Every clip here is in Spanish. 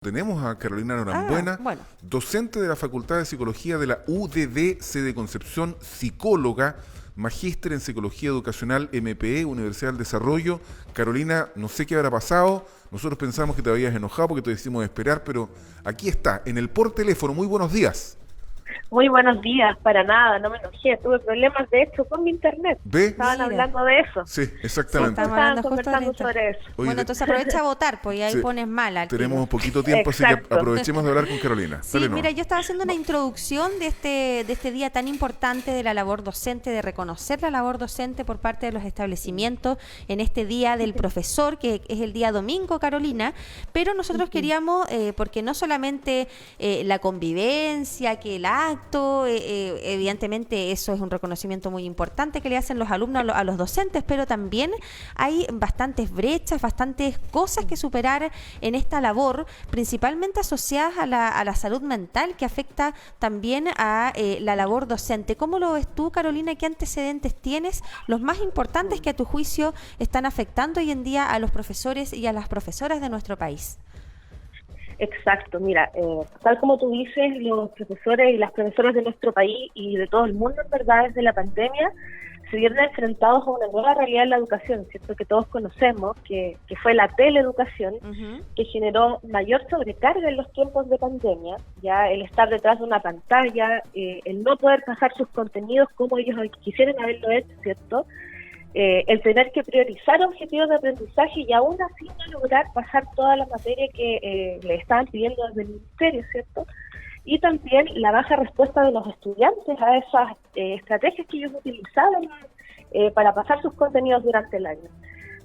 Tenemos a Carolina Norambuena, Bueno, docente de la Facultad de Psicología de la UDD, sede Concepción, psicóloga, magíster en Psicología Educacional, MPE, Universidad del Desarrollo. Carolina, no sé qué habrá pasado, nosotros pensamos que te habías enojado porque te hicimos esperar, pero aquí está, en el por teléfono. Muy buenos días. Muy buenos días, para nada, no me enojé, tuve problemas de hecho con mi internet. ¿Ve? Estaban Mira. hablando de eso. Sí, sí, exactamente. estamos Estaban hablando justo de conversando esto. sobre eso. Oye, Bueno, entonces aprovecha a votar, pues y ahí sí, pones mal al tenemos tiro. un poquito tiempo, así que Exacto. aprovechemos de hablar con Carolina. Sí, Dale nomás. mira, yo estaba haciendo una introducción de este día tan importante de la labor docente, de reconocer la labor docente por parte de los establecimientos en este día del profesor, que es el día domingo, Carolina, pero nosotros queríamos, porque no solamente la convivencia, que el acto, evidentemente eso es un reconocimiento muy importante que le hacen los alumnos a los docentes, pero también hay bastantes brechas, bastantes cosas que superar en esta labor, principalmente asociadas a la salud mental, que afecta también a la labor docente. ¿Cómo lo ves tú, Carolina? ¿Qué antecedentes tienes, los más importantes que a tu juicio están afectando hoy en día a los profesores y a las profesoras de nuestro país? Exacto, mira, tal como tú dices, los profesores y las profesoras de nuestro país y de todo el mundo, en verdad, desde la pandemia, se vieron enfrentados a una nueva realidad en la educación, ¿cierto? Que todos conocemos, que fue la teleeducación, que generó mayor sobrecarga en los tiempos de pandemia, ya el estar detrás de una pantalla, el no poder pasar sus contenidos como ellos quisieran haberlo hecho, ¿cierto? El tener que priorizar objetivos de aprendizaje y aún así no lograr pasar toda la materia que le estaban pidiendo desde el ministerio, ¿cierto? Y también la baja respuesta de los estudiantes a esas estrategias que ellos utilizaban para pasar sus contenidos durante el año.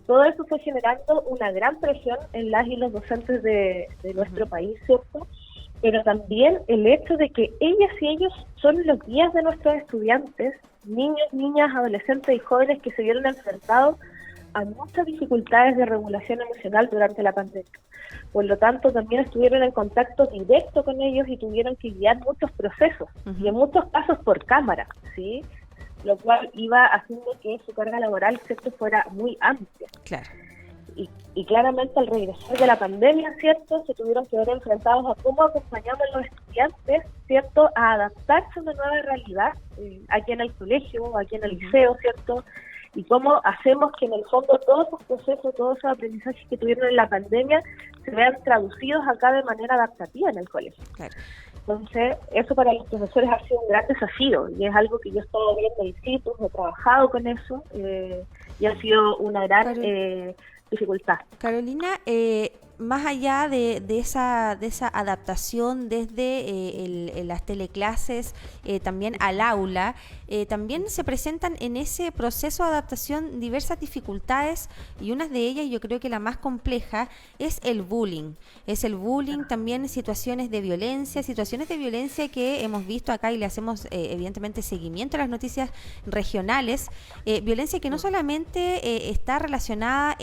Todo eso fue generando una gran presión en las y los docentes de nuestro país, ¿cierto? Pero también el hecho de que ellas y ellos son los guías de nuestros estudiantes, niños, niñas, adolescentes y jóvenes que se vieron enfrentados a muchas dificultades de regulación emocional durante la pandemia. Por lo tanto, también estuvieron en contacto directo con ellos y tuvieron que guiar muchos procesos, y en muchos casos por cámara, ¿sí? Lo cual iba haciendo que su carga laboral, ¿cierto?, fuera muy amplia. Claro. Y claramente al regresar de la pandemia, ¿cierto?, se tuvieron que ver enfrentados a cómo acompañamos a los estudiantes, ¿cierto?, a adaptarse a una nueva realidad, aquí en el colegio, aquí en el liceo, ¿cierto?, y cómo hacemos que en el fondo todos esos procesos, todos esos aprendizajes que tuvieron en la pandemia se vean traducidos acá de manera adaptativa en el colegio. Claro. Entonces, eso para los profesores ha sido un gran desafío y es algo que yo he estado viendo in situ, he trabajado con eso y ha sido una gran dificultad. Carolina, más allá de esa adaptación desde las teleclases también al aula, también se presentan en ese proceso de adaptación diversas dificultades y una de ellas, yo creo que la más compleja, es el bullying. Es el bullying, también situaciones de violencia que hemos visto acá y le hacemos evidentemente seguimiento a las noticias regionales, violencia que no solamente está relacionada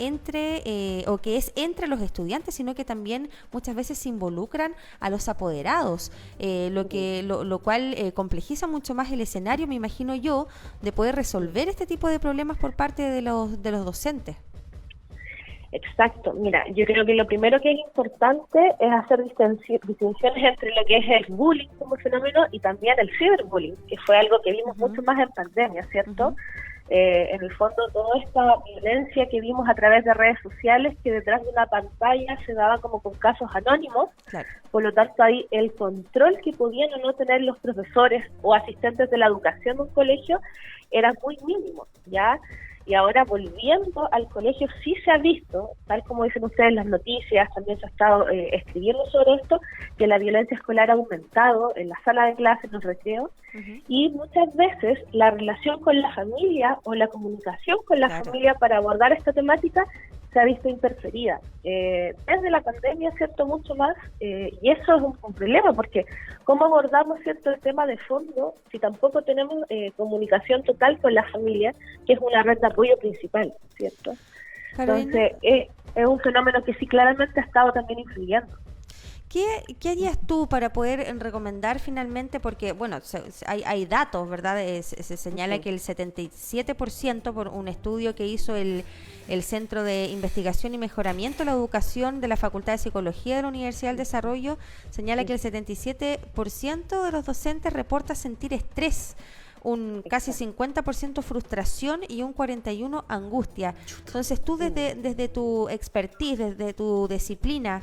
o que es entre los estudiantes, sino que también muchas veces se involucran a los apoderados, lo cual complejiza mucho más el escenario, me imagino yo, de poder resolver este tipo de problemas por parte de los docentes. Exacto, mira, yo creo que lo primero que es importante es hacer distinciones entre lo que es el bullying como fenómeno y también el ciberbullying, que fue algo que vimos mucho más en pandemia, ¿cierto? En el fondo, toda esta violencia que vimos a través de redes sociales, que detrás de una pantalla se daba como con casos anónimos, Claro. por lo tanto ahí el control que podían o no tener los profesores o asistentes de la educación de un colegio era muy mínimo, ¿ya? Y ahora volviendo al colegio sí se ha visto, tal como dicen ustedes en las noticias, también se ha estado escribiendo sobre esto, que la violencia escolar ha aumentado en la sala de clases, en los recreos, y muchas veces la relación con la familia o la comunicación con la familia para abordar esta temática se ha visto interferida. Desde la pandemia, ¿cierto?, mucho más, y eso es un problema, porque ¿cómo abordamos, cierto, el tema de fondo si tampoco tenemos comunicación total con la familia, que es una red de apoyo principal, ¿cierto? Carolina. Entonces, es un fenómeno que sí claramente ha estado también influyendo. ¿Qué harías tú para poder recomendar finalmente? Porque, bueno, hay datos, ¿verdad? Se señala que el 77%, por un estudio que hizo el Centro de Investigación y Mejoramiento de la Educación de la Facultad de Psicología de la Universidad del Desarrollo, señala que el 77% de los docentes reporta sentir estrés, un casi 50% frustración y un 41% angustia. Entonces tú desde tu expertise, desde tu disciplina,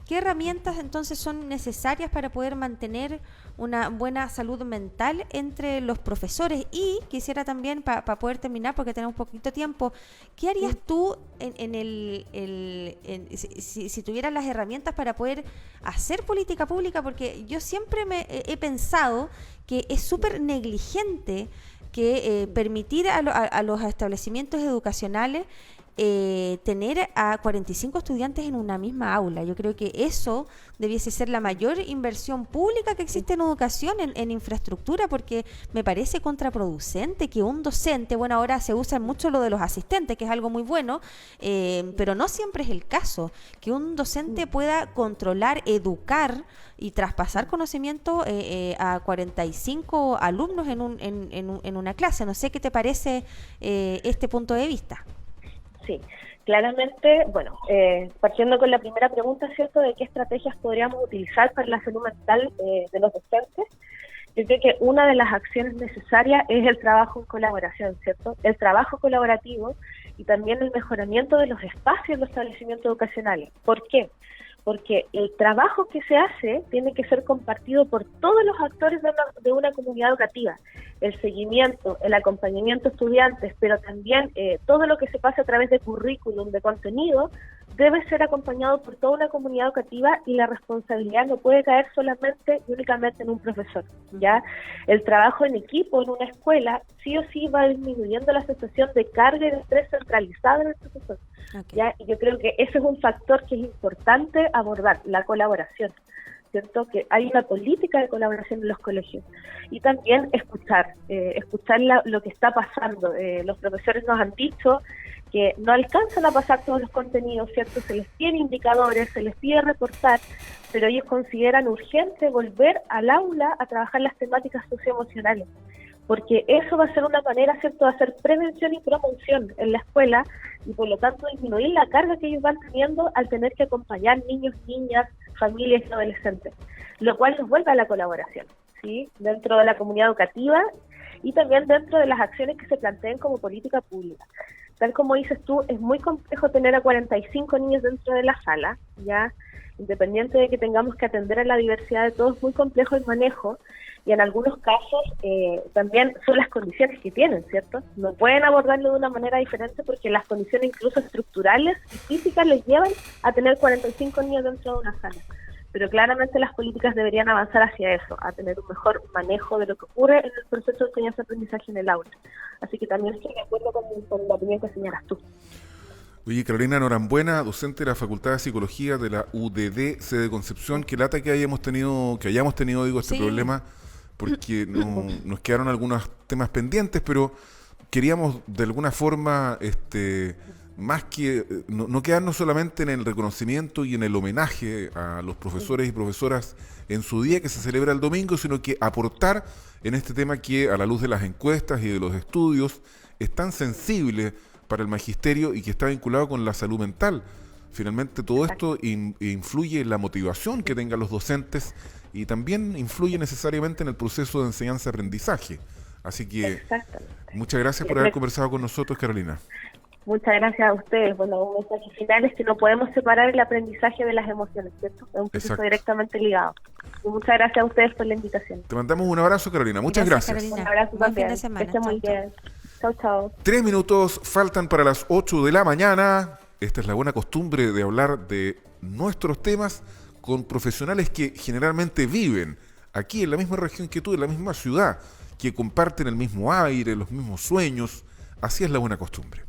¿qué herramientas entonces son necesarias para poder mantener una buena salud mental entre los profesores? Y quisiera también, para poder terminar, porque tenemos poquito tiempo, ¿qué harías tú si tuvieras las herramientas para poder hacer política pública? Porque yo siempre he pensado que es súper negligente que permitir a los establecimientos educacionales tener a 45 estudiantes en una misma aula. Yo creo que eso debiese ser la mayor inversión pública que existe en educación, en infraestructura, porque me parece contraproducente que un docente, bueno, ahora se usa mucho lo de los asistentes, que es algo muy bueno, pero no siempre es el caso, que un docente pueda controlar, educar y traspasar conocimiento a 45 alumnos en una clase. No sé qué te parece este punto de vista. Sí, claramente, bueno, partiendo con la primera pregunta, ¿cierto?, de qué estrategias podríamos utilizar para la salud mental de los docentes. Yo creo que una de las acciones necesarias es el trabajo en colaboración, ¿cierto? El trabajo colaborativo y también el mejoramiento de los espacios de los establecimientos educacionales. ¿Por qué? Porque el trabajo que se hace tiene que ser compartido por todos los actores de una comunidad educativa. El seguimiento, el acompañamiento a estudiantes, pero también todo lo que se pasa a través de currículum, de contenido, debe ser acompañado por toda una comunidad educativa y la responsabilidad no puede caer solamente y únicamente en un profesor, ¿ya? El trabajo en equipo en una escuela sí o sí va disminuyendo la sensación de carga y de estrés centralizada en el profesor. Okay. ¿Ya? Y yo creo que ese es un factor que es importante abordar, la colaboración, ¿cierto? Que hay una política de colaboración en los colegios. Y también escuchar lo que está pasando. Los profesores nos han dicho que no alcanzan a pasar todos los contenidos, ¿cierto? Se les pide indicadores, se les pide reportar, pero ellos consideran urgente volver al aula a trabajar las temáticas socioemocionales, porque eso va a ser una manera, ¿cierto?, de hacer prevención y promoción en la escuela y por lo tanto disminuir la carga que ellos van teniendo al tener que acompañar niños, niñas, familias y adolescentes, lo cual nos vuelve a la colaboración, ¿sí?, dentro de la comunidad educativa y también dentro de las acciones que se planteen como política pública. Tal como dices tú, es muy complejo tener a 45 niños dentro de la sala, ya, independiente de que tengamos que atender a la diversidad de todos, es muy complejo el manejo, y en algunos casos también son las condiciones que tienen, ¿cierto? No pueden abordarlo de una manera diferente porque las condiciones incluso estructurales y físicas les llevan a tener 45 niños dentro de una sala. Pero claramente las políticas deberían avanzar hacia eso, a tener un mejor manejo de lo que ocurre en el proceso de enseñanza-aprendizaje en el aula. Así que también estoy de acuerdo con la opinión que señalas tú. Oye, Carolina Norambuena, docente de la Facultad de Psicología de la UDD, sede Concepción, qué lata que hayamos tenido este problema, porque nos quedaron algunos temas pendientes, pero queríamos de alguna forma más que no quedarnos solamente en el reconocimiento y en el homenaje a los profesores y profesoras en su día que se celebra el domingo, sino que aportar en este tema que a la luz de las encuestas y de los estudios es tan sensible para el magisterio y que está vinculado con la salud mental. Finalmente todo esto influye en la motivación que tengan los docentes y también influye necesariamente en el proceso de enseñanza-aprendizaje. Así que muchas gracias por haber conversado con nosotros, Carolina. Muchas gracias a ustedes. Bueno, un mensaje final es que no podemos separar el aprendizaje de las emociones, ¿cierto? Es un proceso directamente ligado. Y muchas gracias a ustedes por la invitación. Te mandamos un abrazo, Carolina. Muchas gracias. Un abrazo también. Fin de semana. Que esté muy bien. Chao, chao. 3 minutos faltan para las 8 de la mañana. Esta es la buena costumbre de hablar de nuestros temas con profesionales que generalmente viven aquí en la misma región que tú, en la misma ciudad, que comparten el mismo aire, los mismos sueños. Así es la buena costumbre.